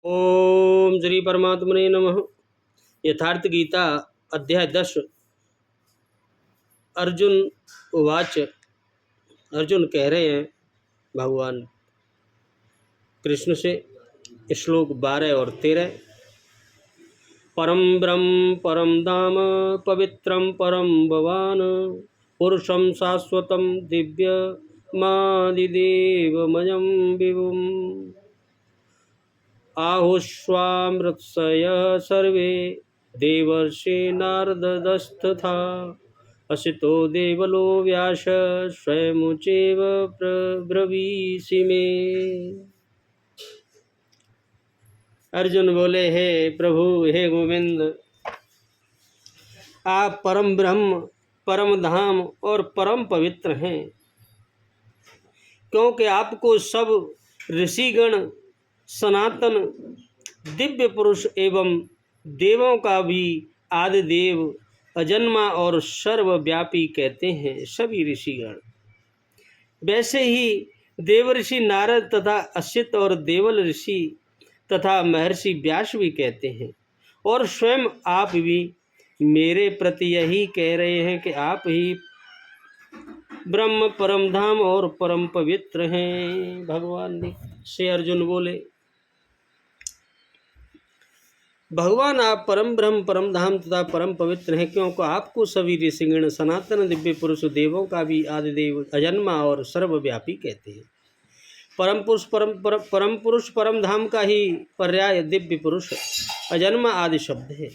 ओम श्री परमात्मने नमः। यथार्थ गीता अध्याय 10। अर्जुन उवाच। अर्जुन कह रहे हैं भगवान कृष्ण से, श्लोक 12 और 13। परम ब्रह्म परम धाम पवित्रम परम भवान पुरुषम शाश्वतम दिव्य मादिदेवमयं विभुम् आहुष्वामृतस्य सर्वे देवर्षि नारदस्तथा असितो देवलो व्यास स्वयमुचैव प्रब्रवीषि मे। अर्जुन बोले, हे प्रभु, हे गोविंद, आप परम ब्रह्म, परम धाम और परम पवित्र हैं, क्योंकि आपको सब ऋषिगण, सनातन दिव्य पुरुष एवं देवों का भी आदि देव, अजन्मा और सर्वव्यापी कहते हैं। सभी ऋषिगण वैसे ही देवर्षि नारद तथा असित और देवल ऋषि तथा महर्षि व्यास भी कहते हैं, और स्वयं आप भी मेरे प्रति यही कह रहे हैं कि आप ही ब्रह्म, परम धाम और परम पवित्र हैं। भगवान से अर्जुन बोले, भगवान आप परम ब्रह्म, परम धाम तथा परम पवित्र हैं, क्योंकि आपको सभी ऋषिगण, सनातन दिव्य पुरुष, देवों का भी आदिदेव, अजन्मा और सर्वव्यापी कहते हैं। परम पुरुष परम पुरुष परम धाम का ही पर्याय दिव्य पुरुष, अजन्मा आदि शब्द है।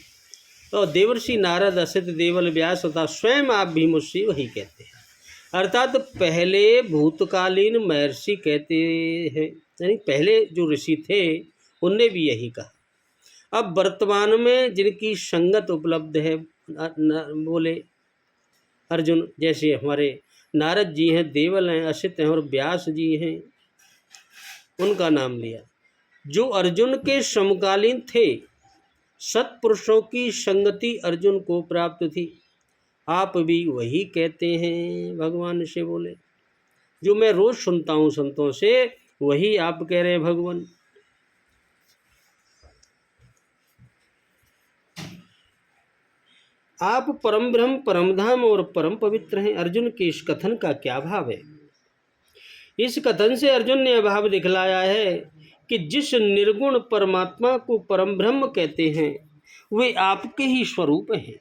तो देवर्षि नारद, असित, देवल, व्यास तथा स्वयं आप भी मुझसे वही कहते हैं। अर्थात पहले भूतकालीन महर्षि कहते हैं, यानी पहले जो ऋषि थे उनने भी यही कहा। अब वर्तमान में जिनकी संगत उपलब्ध है, बोले अर्जुन, जैसे हमारे नारद जी हैं, देवल हैं, असित हैं और व्यास जी हैं, उनका नाम लिया। जो अर्जुन के समकालीन थे, सत्पुरुषों की संगति अर्जुन को प्राप्त थी। आप भी वही कहते हैं। भगवान से बोले, जो मैं रोज सुनता हूँ संतों से, वही आप कह रहे हैं भगवान। आप परम ब्रह्म, परम धाम और परम पवित्र हैं। अर्जुन के इस कथन का क्या भाव है? इस कथन से अर्जुन ने भाव दिखलाया है कि जिस निर्गुण परमात्मा को परम ब्रह्म कहते हैं, वे आपके ही स्वरूप हैं,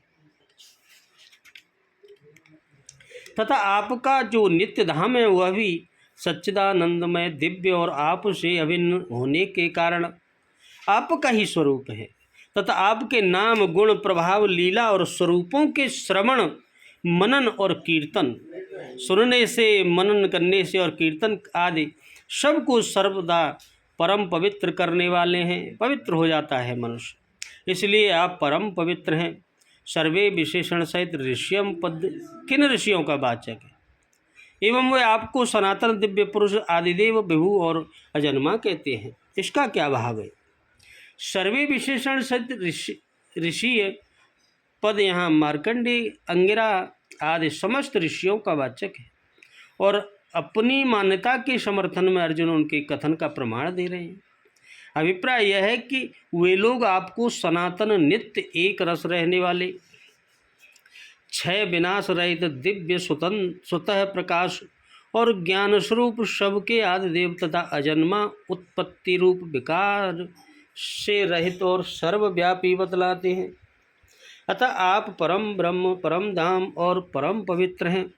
तथा आपका जो नित्य धाम है वह भी सच्चिदानंदमय, दिव्य और आप से अभिन्न होने के कारण आपका ही स्वरूप है। तथा आपके नाम, गुण, प्रभाव, लीला और स्वरूपों के श्रवण, मनन और कीर्तन, सुनने से, मनन करने से और कीर्तन आदि सबको सर्वदा परम पवित्र करने वाले हैं। पवित्र हो जाता है मनुष्य, इसलिए आप परम पवित्र हैं। सर्वे विशेषण सहित ऋषियम पद किन ऋषियों का वाचक है, एवं वे आपको सनातन दिव्य पुरुष, आदिदेव, विभु और अजन्मा कहते हैं। इसका क्या भाव है? सर्वे विशेषण सहित ऋषि पद यहाँ मार्कंडेय, अंगिरा आदि समस्त ऋषियों का वाचक है, और अपनी मान्यता के समर्थन में अर्जुन उनके कथन का प्रमाण दे रहे हैं। अभिप्राय यह है कि वे लोग आपको सनातन, नित्य, एक रस रहने वाले, क्षय विनाश रहित, दिव्य, स्वतः प्रकाश और ज्ञान स्वरूप, सबके आदि देव तथा अजन्मा, उत्पत्ति रूप विकार से रहित और सर्वव्यापी बतलाते हैं। अतः आप परम ब्रह्म, परम धाम और परम पवित्र हैं,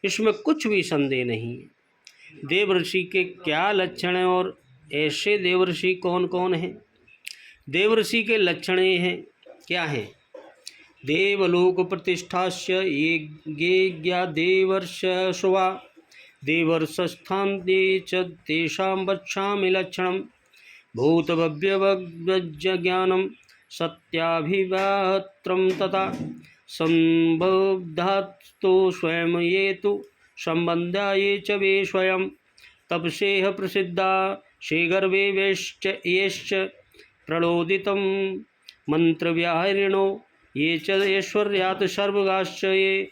इसमें कुछ भी संदेह नहीं है। देवर्षि के क्या लक्षण हैं और ऐसे देवर्षि कौन कौन हैं? देवर्षि के लक्षण हैं, क्या हैं? देवलोक प्रतिष्ठास्य ये ज्ञा देवर्ष सुवा देवर्षस्थान च तेषां वक्षामि लक्षणम् भूतभव्यवज्ञ ज्ञानम सत्याभिव्यात्रम तथा संबोधातो स्वयं ये तो संबंधा ये च वे स्वयं तपसेह प्रसिद्धा शेगर्वे वेश्च येश्च प्रणोदितं मंत्रव्याहरिणो ये च ऐश्वर्यात् सर्वगाश्च ये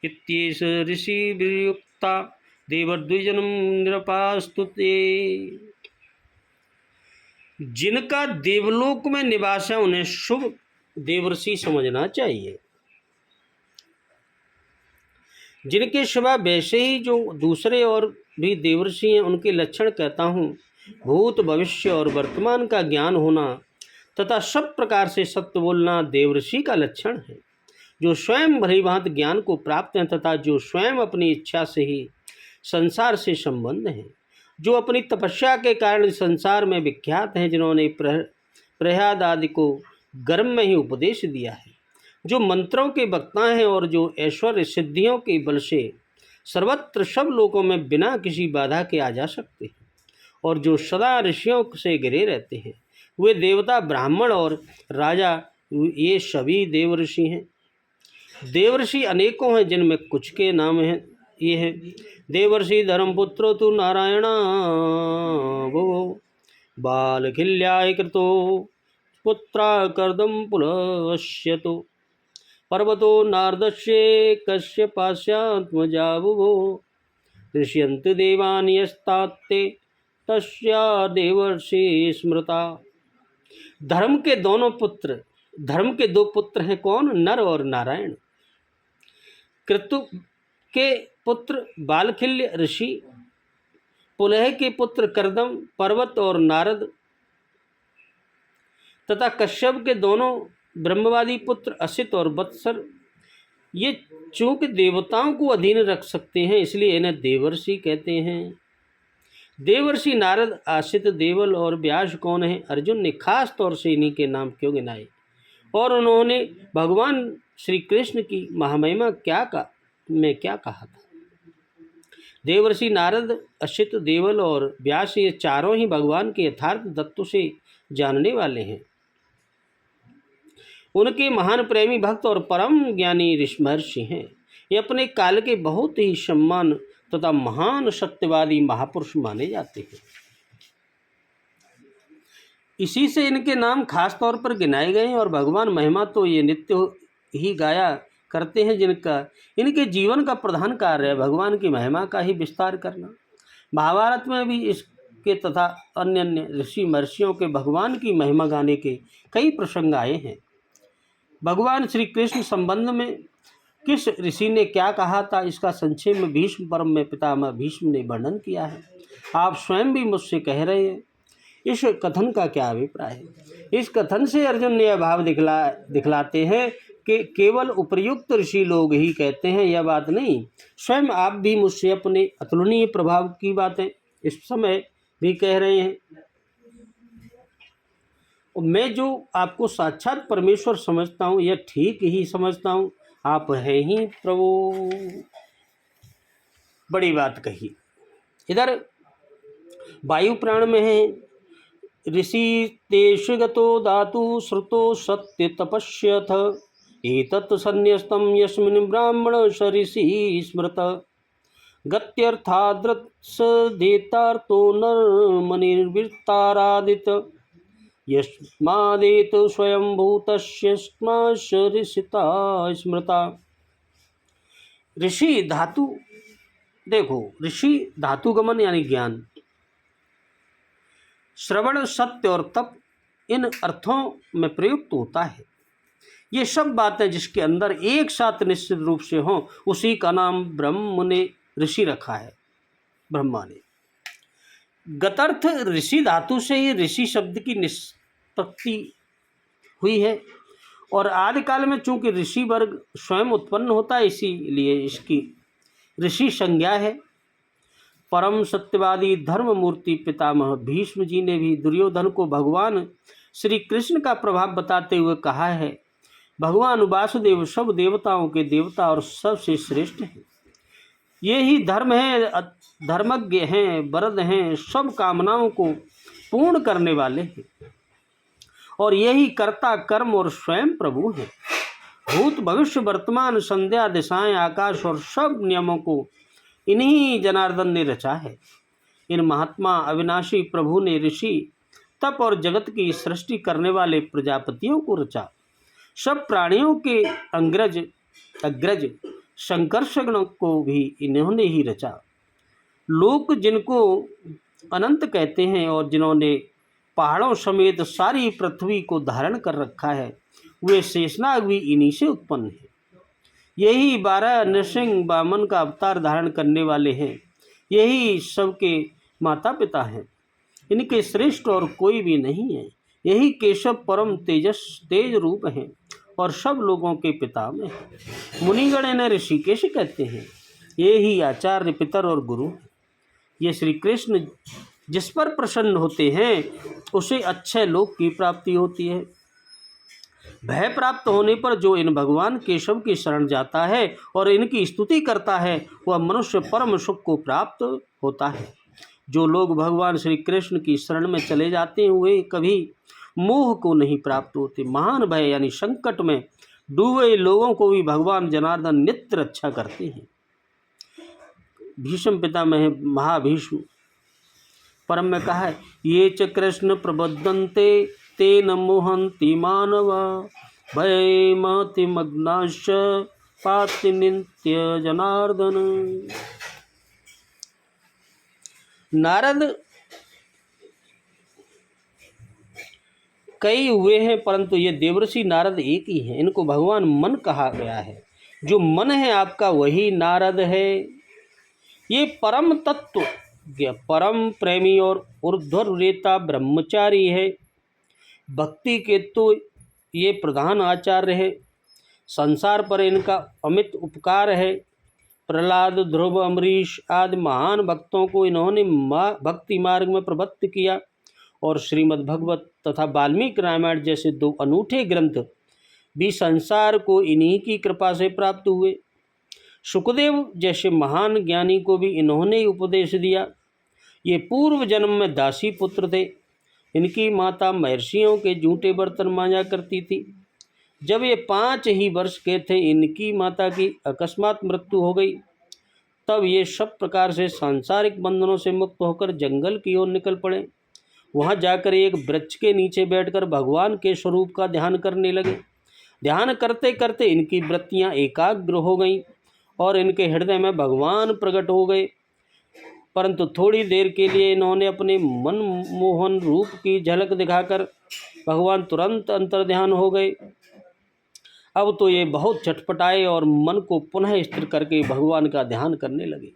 इत्येष ऋषिर्युक्ता देवर्द्विजनं निरपास्तुते। जिनका देवलोक में निवास है उन्हें शुभ देवर्षि समझना चाहिए। जिनके सिवा वैसे ही जो दूसरे और भी देवर्षि हैं उनके लक्षण कहता हूँ। भूत भविष्य और वर्तमान का ज्ञान होना तथा सब प्रकार से सत्य बोलना देवर्षि का लक्षण है। जो स्वयं भली भांति ज्ञान को प्राप्त हैं तथा जो स्वयं अपनी इच्छा से ही संसार से संबंध हैं, जो अपनी तपस्या के कारण संसार में विख्यात हैं, जिन्होंने प्रहलाद आदि को गर्भ में ही उपदेश दिया है, जो मंत्रों के वक्ता हैं और जो ऐश्वर्य सिद्धियों के बल से सर्वत्र सब लोकों में बिना किसी बाधा के आ जा सकते हैं, और जो सदा ऋषियों से घिरे रहते हैं, वे देवता ब्राह्मण और राजा ये सभी देवर्षि हैं। देवर्षि अनेकों हैं, जिनमें कुछ के नाम हैं ये हैं। देवर्षि धर्मपुत्रो तु नारायण वो बालखिल्याय कृतो पुत्रा कर्दम पुलश्यतो पर्वतो नारदस्ये कश्यपास्यात्मजावुवो ऋष्यन्त देवान् यस्तात्ते तस्या देवर्षि स्मृता। धर्म के दो पुत्र हैं कौन? नर और नारायण। क्रतु के पुत्र बालखिल्य ऋषि, पुलह के पुत्र कर्दम पर्वत और नारद, तथा कश्यप के दोनों ब्रह्मवादी पुत्र असित और वत्सर। ये चूंकि देवताओं को अधीन रख सकते हैं इसलिए इन्हें देवर्षि कहते हैं। देवर्षि नारद, आसित, देवल और व्यास कौन है? अर्जुन ने खास तौर से इन्हीं के नाम क्यों गिनाए और उन्होंने भगवान श्री कृष्ण की महामहिमा क्या कहा था? देवर्षि नारद, असित, देवल और व्यास ये चारों ही भगवान के यथार्थ तत्व से जानने वाले हैं। उनके महान प्रेमी भक्त और परम ज्ञानी महर्षि हैं। ये अपने काल के बहुत ही सम्मान तथा महान सत्यवादी महापुरुष माने जाते हैं। इसी से इनके नाम खास तौर पर गिनाए गए हैं और भगवान महिमा तो ये नित्य ही गाया करते हैं, जिनका इनके जीवन का प्रधान कार्य है भगवान की महिमा का ही विस्तार करना। महाभारत में भी इसके तथा अन्य अन्य ऋषि महर्षियों के भगवान की महिमा गाने के कई प्रसंग आए हैं। भगवान श्री कृष्ण संबंध में किस ऋषि ने क्या कहा था इसका संक्षेप में भीष्म परम में पितामह भीष्म ने वर्णन किया है। आप स्वयं भी मुझसे कह रहे हैं, इस कथन का क्या अभिप्राय है? इस कथन से अर्जुन ने यह भाव दिखलाते हैं कि केवल उपर्युक्त ऋषि लोग ही कहते हैं, यह बात नहीं। स्वयं आप भी मुझसे अपने अतुलनीय प्रभाव की बातें इस समय भी कह रहे हैं और मैं जो आपको साक्षात परमेश्वर समझता हूँ यह ठीक ही समझता हूँ। आप हैं ही प्रभु। बड़ी बात कही। इधर वायु पुराण में है, ऋषि तेषु गतो धातु श्रुतो सत्य तपस्यथ एतत् संन्यस्तं यस्मिन् ब्राह्मण ऋषि स्मृत गत्यर्थाद्रत्सदेतार्तो नर्मनिर्वृत्तारादित यस्मादेत स्वयंभूतस्य ऋषिता स्मृता। ऋषि धातु, देखो ऋषि धातुगमन यानी ज्ञान, श्रवण, सत्य और तप इन अर्थों में प्रयुक्त होता है। ये सब बातें जिसके अंदर एक साथ निश्चित रूप से हों उसी का नाम ब्रह्म ने ऋषि रखा है, ब्रह्मा ने। गतर्थ ऋषि धातु से ही ऋषि शब्द की निष्पत्ति हुई है और आदिकाल में चूंकि ऋषि वर्ग स्वयं उत्पन्न होता है इसीलिए इसकी ऋषि संज्ञा है। परम सत्यवादी धर्म मूर्ति पितामह भीष्म जी ने भी दुर्योधन को भगवान श्री कृष्ण का प्रभाव बताते हुए कहा है, भगवान वासुदेव सब देवताओं के देवता और सबसे श्रेष्ठ हैं। ये ही धर्म है, धर्मज्ञ हैं, वरद हैं, सब कामनाओं को पूर्ण करने वाले हैं और यही कर्ता कर्म और स्वयं प्रभु हैं। भूत भविष्य वर्तमान संध्या दिशाएं आकाश और सब नियमों को इन्हीं जनार्दन ने रचा है। इन महात्मा अविनाशी प्रभु ने ऋषि तप और जगत की सृष्टि करने वाले प्रजापतियों को रचा। सब प्राणियों के अग्रज संकर्षण को भी इन्होंने ही रचा। लोक जिनको अनंत कहते हैं और जिन्होंने पहाड़ों समेत सारी पृथ्वी को धारण कर रखा है, वे शेषनाग भी इन्हीं से उत्पन्न है। यही 12 नृसिंह वामन का अवतार धारण करने वाले हैं। यही सबके माता पिता हैं। इनके श्रेष्ठ और कोई भी नहीं है। यही केशव परम तेज रूप हैं और सब लोगों के पिता में है। मुनिगण इन्हें ऋषिकेश कहते हैं। ये ही आचार्य, पितर और गुरु। ये श्री कृष्ण जिस पर प्रसन्न होते हैं उसे अच्छे लोक की प्राप्ति होती है। भय प्राप्त होने पर जो इन भगवान केशव की शरण जाता है और इनकी स्तुति करता है वह मनुष्य परम सुख को प्राप्त होता है। जो लोग भगवान श्री कृष्ण की शरण में चले जाते हैं वे कभी मोह को नहीं प्राप्त होते। महान भय यानी संकट में डूबे लोगों को भी भगवान जनार्दन नित्य रक्षा करते हैं। भीष्म पितामह महाभीष्म परम में कहा है, ये च कृष्ण प्रबद्धन्ते तेन मोहन्ति मानव भयमति मग्नाश्च पाति नित्य जनार्दन। नारद कई हुए हैं परंतु ये देवर्षि नारद एक ही हैं। इनको भगवान मन कहा गया है। जो मन है आपका वही नारद है। ये परम तत्व, परम प्रेमी और ऊर्ध्वरेता ब्रह्मचारी है। भक्ति के तो ये प्रधान आचार्य है। संसार पर इनका अमित उपकार है। प्रहलाद, ध्रुव, अम्बरीश आदि महान भक्तों को इन्होंने भक्ति मार्ग में प्रवृत्त किया और श्रीमद् भगवत तथा वाल्मीकि रामायण जैसे 2 अनूठे ग्रंथ भी संसार को इन्हीं की कृपा से प्राप्त हुए। सुखदेव जैसे महान ज्ञानी को भी इन्होंने ही उपदेश दिया। ये पूर्व जन्म में दासी पुत्र थे। इनकी माता महर्षियों के जूठे बर्तन मांजा करती थी। जब ये 5 ही वर्ष के थे इनकी माता की अकस्मात मृत्यु हो गई। तब ये सब प्रकार से सांसारिक बंधनों से मुक्त होकर जंगल की ओर निकल पड़े। वहाँ जाकर एक वृक्ष के नीचे बैठकर भगवान के स्वरूप का ध्यान करने लगे। ध्यान करते करते इनकी वृत्तियाँ एकाग्र हो गईं और इनके हृदय में भगवान प्रकट हो गए। परंतु थोड़ी देर के लिए इन्होंने अपने मनमोहन रूप की झलक दिखाकर भगवान तुरंत अंतर्ध्यान हो गए। अब तो ये बहुत छटपटाए और मन को पुनः स्थिर करके भगवान का ध्यान करने लगे,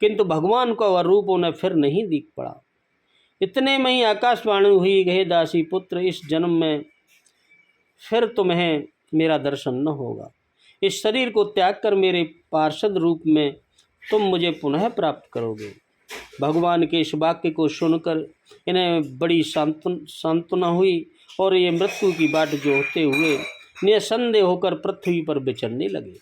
किंतु भगवान का वह रूप उन्हें फिर नहीं दिख पड़ा। इतने में ही आकाशवाणी हुई, हे दासी पुत्र, इस जन्म में फिर तुम्हें मेरा दर्शन न होगा। इस शरीर को त्याग कर मेरे पार्षद रूप में तुम मुझे पुनः प्राप्त करोगे। भगवान के इस वाक्य को सुनकर इन्हें बड़ी सांत्वना हुई और ये मृत्यु की बाट जोहते हुए निसंदेह होकर पृथ्वी पर विचरने लगे।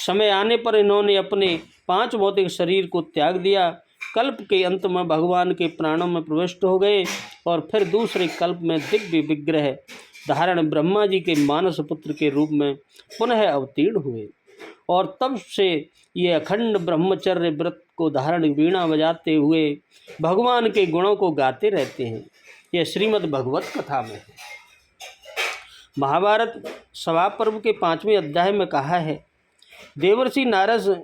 समय आने पर इन्होंने अपने 5 भौतिक शरीर को त्याग दिया। कल्प के अंत में भगवान के प्राणों में प्रविष्ट हो गए और फिर दूसरे कल्प में दिव्य विग्रह धारण ब्रह्मा जी के मानस पुत्र के रूप में पुनः अवतीर्ण हुए और तब से ये अखंड ब्रह्मचर्य व्रत को धारण वीणा बजाते हुए भगवान के गुणों को गाते रहते हैं। यह श्रीमद् भगवत कथा में है। महाभारत सभा पर्व के 5वें अध्याय में कहा है, देवर्षि नारद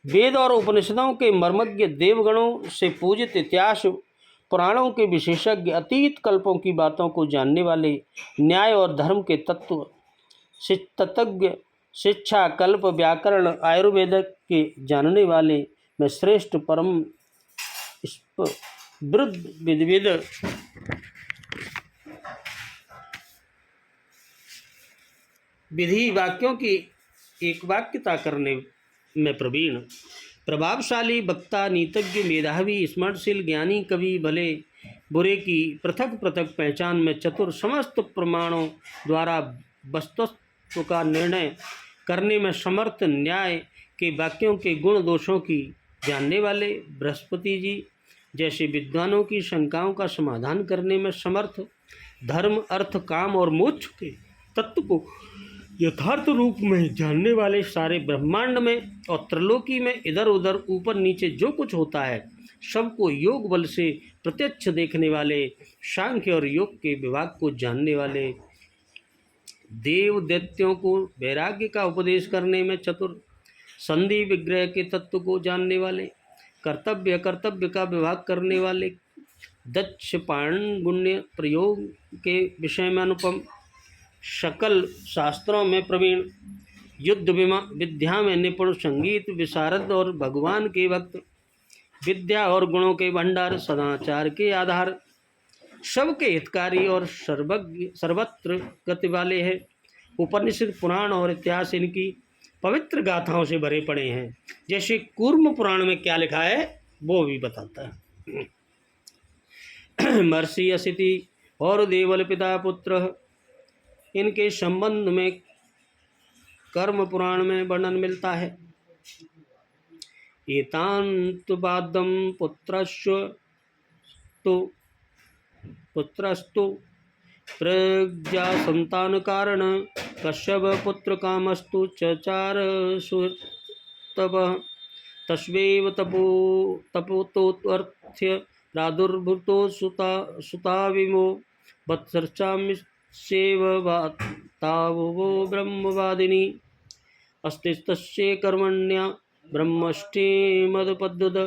वेद और उपनिषदों के मर्मज्ञ, देवगणों से पूजित, इतिहास पुराणों के विशेषज्ञ, अतीत कल्पों की बातों को जानने वाले, न्याय और धर्म के तत्व तत्वज्ञ, शिक्षा, कल्प, व्याकरण, आयुर्वेद के जानने वाले मैं श्रेष्ठ परम विद विधि वाक्यों की एक वाक्यता करने में प्रवीण, प्रभावशाली वक्ता, नीतज्ञ, मेधावी, स्मरणशील, ज्ञानी, कवि, भले बुरे की पृथक पृथक पहचान में चतुर, समस्त प्रमाणों द्वारा वस्तुत्व का निर्णय करने में समर्थ, न्याय के वाक्यों के गुण दोषों की जानने वाले, बृहस्पति जी जैसे विद्वानों की शंकाओं का समाधान करने में समर्थ, धर्म, अर्थ, काम और मोक्ष के तत्व को यथार्थ रूप में जानने वाले, सारे ब्रह्मांड में और त्रिलोकी में इधर उधर ऊपर नीचे जो कुछ होता है सबको योग बल से प्रत्यक्ष देखने वाले, सांख्य और योग के विभाग को जानने वाले, देव दैत्यों को वैराग्य का उपदेश करने में चतुर, संधि विग्रह के तत्व को जानने वाले, कर्तव्य अकर्तव्य का विभाग करने वाले, दक्ष पाणगुण्य प्रयोग के विषय में अनुपम, सकल शास्त्रों में प्रवीण, युद्ध विद्या में निपुण, संगीत विशारद और भगवान के भक्त, विद्या और गुणों के भंडार, सदाचार के आधार, सबके हितकारी और सर्वत्र गति वाले हैं। उपनिषद, पुराण और इतिहास इनकी पवित्र गाथाओं से भरे पड़े हैं। जैसे कूर्म पुराण में क्या लिखा है वो भी बताता है। महर्षि असिति और देवल पिता पुत्र, इनके संबंध में कर्म पुराण में वर्णन मिलता है। एतान्तवादम पुत्रस्तु प्रज्ञा संतान कारण, कश्यप पुत्र कामस्तु चचार सुतप, तस्वैव तपोतोऽर्थ्य प्रादुर्भूतो सुता विमो, वत्सर्चामिषेव तावो ब्रह्मवादिनी, अस्तिस्तस्य कर्मण्या ब्रह्मष्टे मदपद्युत,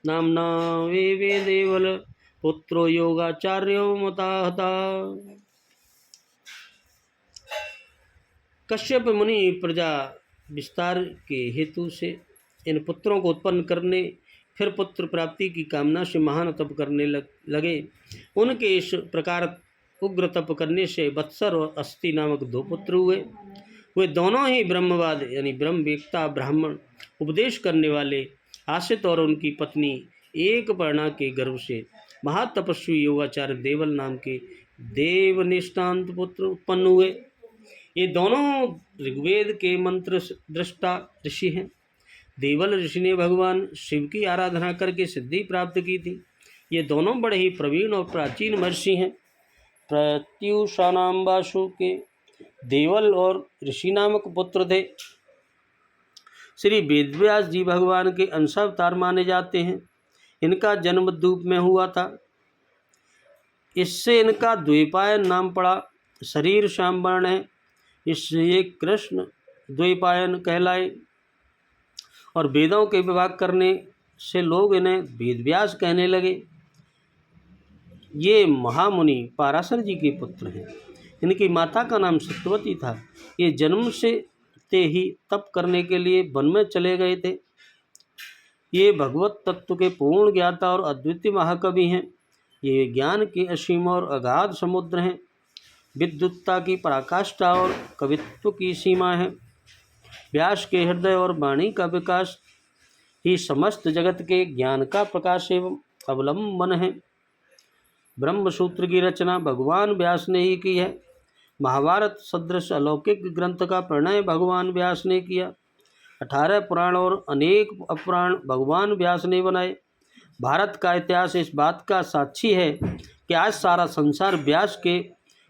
नाम्ना वे देवल पुत्रो योगाचार्यो मताहता। कश्यप मुनि प्रजा विस्तार के हेतु से इन पुत्रों को उत्पन्न करने, फिर पुत्र प्राप्ति की कामना से महान तप करने लगे। उनके इस प्रकार उग्र तप करने से वत्सर और अस्थि नामक दो पुत्र हुए। वे दोनों ही ब्रह्मवाद यानी ब्रह्मवेत्ता ब्राह्मण, उपदेश करने वाले आश्रित और उनकी पत्नी एक पर्णा के गर्भ से महातपस्वी योगाचार्य देवल नाम के देवनिष्ठांत पुत्र उत्पन्न हुए। ये दोनों ऋग्वेद के मंत्र दृष्टा ऋषि हैं। देवल ऋषि ने भगवान शिव की आराधना करके सिद्धि प्राप्त की थी। ये दोनों बड़े ही प्रवीण और प्राचीन महर्षि हैं। प्रत्युषानाम वासु के देवल और ऋषि नामक पुत्र थे। श्री वेदव्यास जी भगवान के अंशावतार माने जाते हैं। इनका जन्म द्वीप में हुआ था, इससे इनका द्वैपायन नाम पड़ा। शरीर श्याम वर्ण है, इसलिए कृष्ण द्वैपायन कहलाए। और वेदों के विभाग करने से लोग इन्हें वेदव्यास कहने लगे। ये महामुनि पाराशर जी के पुत्र हैं। इनकी माता का नाम सत्यवती था। ये जन्म से ही तप करने के लिए वन में चले गए थे। ये भगवत तत्व के पूर्ण ज्ञाता और अद्वितीय महाकवि हैं। ये ज्ञान के असीम और अगाध समुद्र हैं। विद्युत्ता की पराकाष्ठा और कवित्व की सीमा है। व्यास के हृदय और वाणी का विकास ही समस्त जगत के ज्ञान का प्रकाश एवं अवलंबन है। ब्रह्मसूत्र की रचना भगवान व्यास ने ही की है। महाभारत सदृश अलौकिक ग्रंथ का प्रणय भगवान व्यास ने किया। 18 पुराण और अनेक अपराण भगवान व्यास ने बनाए। भारत का इतिहास इस बात का साक्षी है कि आज सारा संसार व्यास के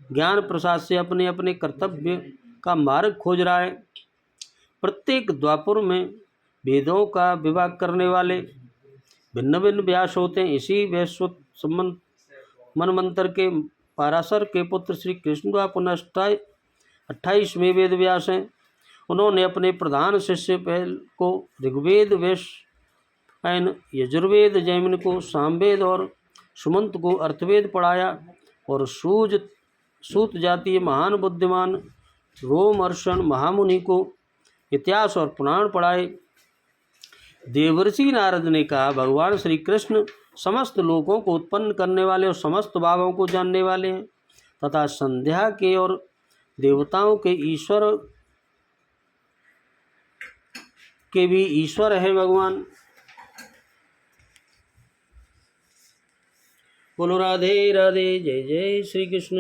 ज्ञान प्रसाद से अपने अपने कर्तव्य का मार्ग खोज रहा है। प्रत्येक द्वापर में वेदों का विभाग करने वाले भिन्न भिन्न व्यास होते हैं। इसी वैश्वत संबंध मनमंत्र के पाराशर के पुत्र श्री कृष्ण का पुनः 28वें वेद व्यास हैं। उन्होंने अपने प्रधान शिष्य पहल को ऋग्वेद, वैश्वायन, यजुर्वेद, जैमिन को सामवेद और सुमंत को अर्थवेद पढ़ाया और सूत जातीय महान बुद्धिमान रोमहर्षण महामुनि को इतिहास और पुराण पढ़ाए। देवर्षि नारद ने कहा, भगवान श्री कृष्ण समस्त लोगों को उत्पन्न करने वाले और समस्त भावों को जानने वाले हैं तथा संध्या के और देवताओं के ईश्वर के भी ईश्वर है भगवान। बोलो राधे राधे, जय जय श्री कृष्ण।